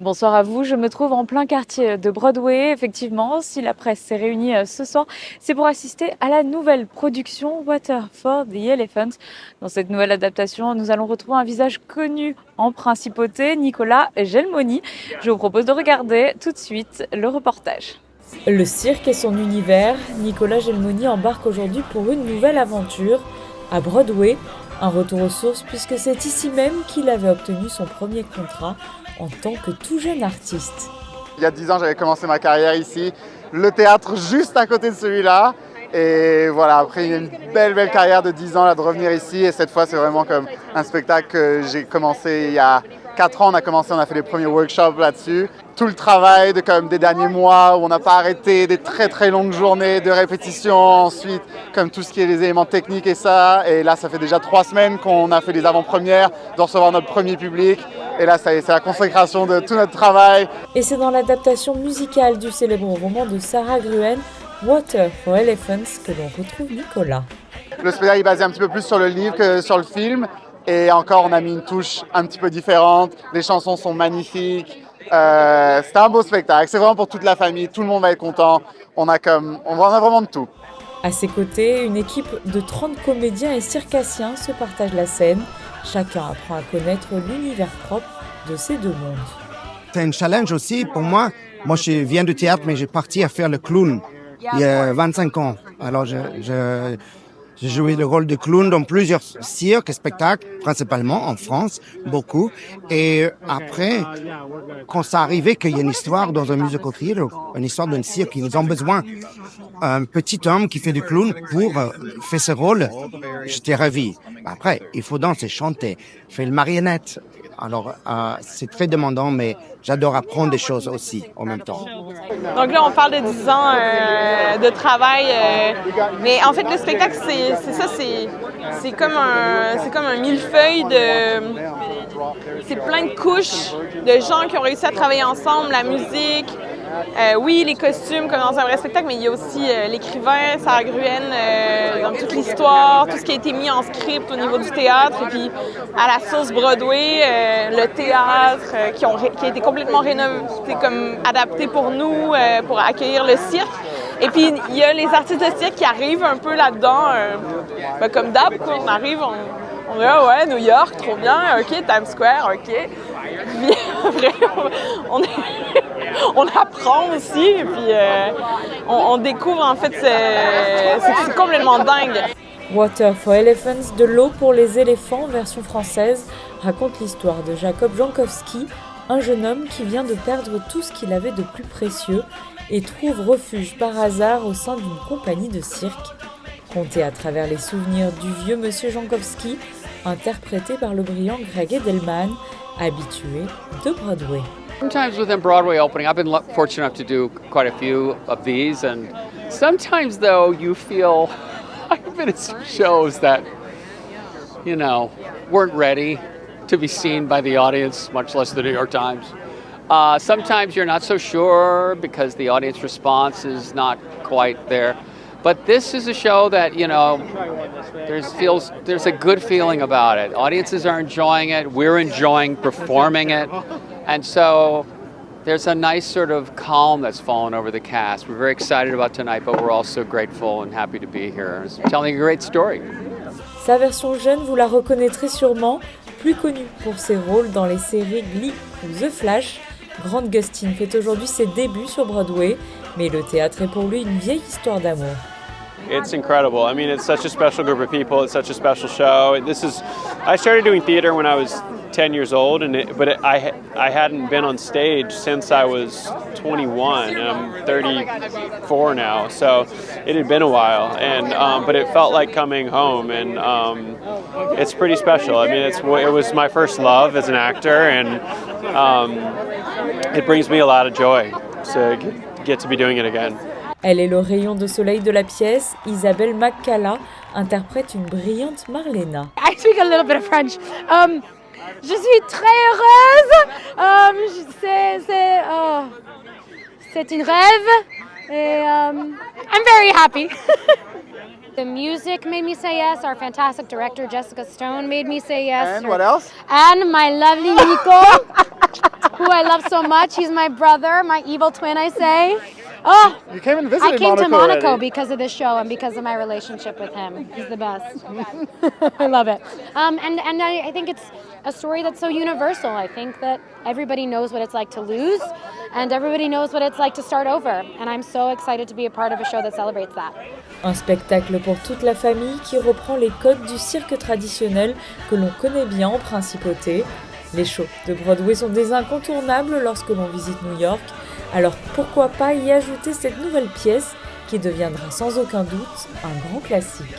Bonsoir à vous, je me trouve en plein quartier de Broadway. Effectivement, si la presse s'est réunie ce soir, c'est pour assister à la nouvelle production Water for the Elephant. Dans cette nouvelle adaptation, nous allons retrouver un visage connu en principauté, Nicolas Gelmoni. Je vous propose de regarder tout de suite le reportage. Le cirque et son univers, Nicolas Gelmoni embarque aujourd'hui pour une nouvelle aventure à Broadway. Un retour aux sources puisque c'est ici même qu'il avait obtenu son premier contrat en tant que tout jeune artiste. Il y a 10 ans, j'avais commencé ma carrière ici, le théâtre juste à côté de celui-là. Et voilà, après une belle carrière de 10 ans là, de revenir ici. Et cette fois, c'est vraiment comme un spectacle que j'ai commencé il y a 4 ans. On a fait les premiers workshops là-dessus. Tout le travail des derniers mois où on n'a pas arrêté, des très longues journées de répétition. Ensuite, comme tout ce qui est les éléments techniques et ça. Et là, ça fait déjà 3 semaines qu'on a fait les avant-premières, de recevoir notre premier public. Et là, c'est la consécration de tout notre travail. Et c'est dans l'adaptation musicale du célèbre roman de Sarah Gruen, Water for Elephants, que l'on retrouve Nicolas. Le spectacle est basé un petit peu plus sur le livre que sur le film. Et encore, on a mis une touche un petit peu différente. Les chansons sont magnifiques. C'est un beau spectacle. C'est vraiment pour toute la famille. Tout le monde va être content. On a vraiment de tout. À ses côtés, une équipe de 30 comédiens et circassiens se partage la scène. Chacun apprend à connaître l'univers propre de ces deux mondes. C'est un challenge aussi pour moi. Moi, je viens du théâtre, mais j'ai parti à faire le clown il y a 25 ans. Alors, j'ai joué le rôle de clown dans plusieurs cirques et spectacles, principalement en France, beaucoup. Et après, quand ça arrivait qu'il y a une histoire dans un musical theatre, une histoire d'un cirque, ils ont besoin d'un petit homme qui fait du clown pour faire ce rôle, j'étais ravi. Après, il faut danser, chanter, faire le marionnette. Alors, c'est très demandant, mais j'adore apprendre des choses aussi en même temps. Donc là, on parle de 10 ans de travail, mais en fait, le spectacle, c'est comme un millefeuille c'est plein de couches de gens qui ont réussi à travailler ensemble, la musique, oui, les costumes comme dans un vrai spectacle, mais il y a aussi l'écrivain, Sarah Gruen, dans toute l'histoire, tout ce qui a été mis en script au niveau du théâtre, et puis à la sauce Broadway, le théâtre qui a été complètement rénové, comme adapté pour nous, pour accueillir le cirque. Et puis il y a les artistes de cirque qui arrivent un peu là-dedans, comme d'hab, quoi. On arrive, on dit ah ouais, New York, trop bien, ok, Times Square, ok. Puis après, on apprend aussi, et puis on découvre en fait, c'est complètement dingue. Water for Elephants, de l'eau pour les éléphants, version française, raconte l'histoire de Jacob Jankowski, un jeune homme qui vient de perdre tout ce qu'il avait de plus précieux et trouve refuge par hasard au sein d'une compagnie de cirque. Conté à travers les souvenirs du vieux monsieur Jankowski, interprété par le brillant Greg Edelman, habitué de Broadway. Sometimes within Broadway opening, I've been fortunate enough to do quite a few of these, and sometimes though you feel, I've been at some shows that, weren't ready to be seen by the audience, much less the New York Times. Sometimes you're not so sure because the audience response is not quite there. But this is a show that, there's a good feeling about it. Audiences are enjoying it. We're enjoying performing it. And so there's a nice sort of calm that's fallen over the cast. We're very excited about tonight, but we're also grateful and happy to be here. It's telling a great story. Sa version jeune, vous la reconnaîtrez sûrement, plus connue pour ses rôles dans les séries Glee ou The Flash. Grant Gustin fait aujourd'hui ses débuts sur Broadway, mais le théâtre est pour lui une vieille histoire d'amour. It's incredible. I mean, it's such a special group of people. It's such a special show. I started doing theater when I was 10 years old, I hadn't been on stage since I was 21. And I'm 34 now, so it had been a while. But it felt like coming home, and it's pretty special. I mean, it was my first love as an actor, and it brings me a lot of joy to get to be doing it again. Elle est le rayon de soleil de la pièce. Isabelle McCalla interprète une brillante Marlena. I speak a little bit of French. Je suis très heureuse. C'est une rêve. Et I'm very happy. The music made me say yes. Our fantastic director Jessica Stone made me say yes. And what else? And my lovely Nico. who I love so much. He's my brother, my evil twin, I say. Oh, You came and I visited came to Monaco already. because of this show and because of my relationship with him. He's the best. I love it. And I think it's a story that's so universal. I think that everybody knows what it's like to lose and everybody knows what it's like to start over. And I'm so excited to be a part of a show that celebrates that. Un spectacle pour toute la famille qui reprend les codes du cirque traditionnel que l'on connaît bien en principauté. Les shows de Broadway sont des incontournables lorsque l'on visite New York, alors pourquoi pas y ajouter cette nouvelle pièce qui deviendra sans aucun doute un grand classique.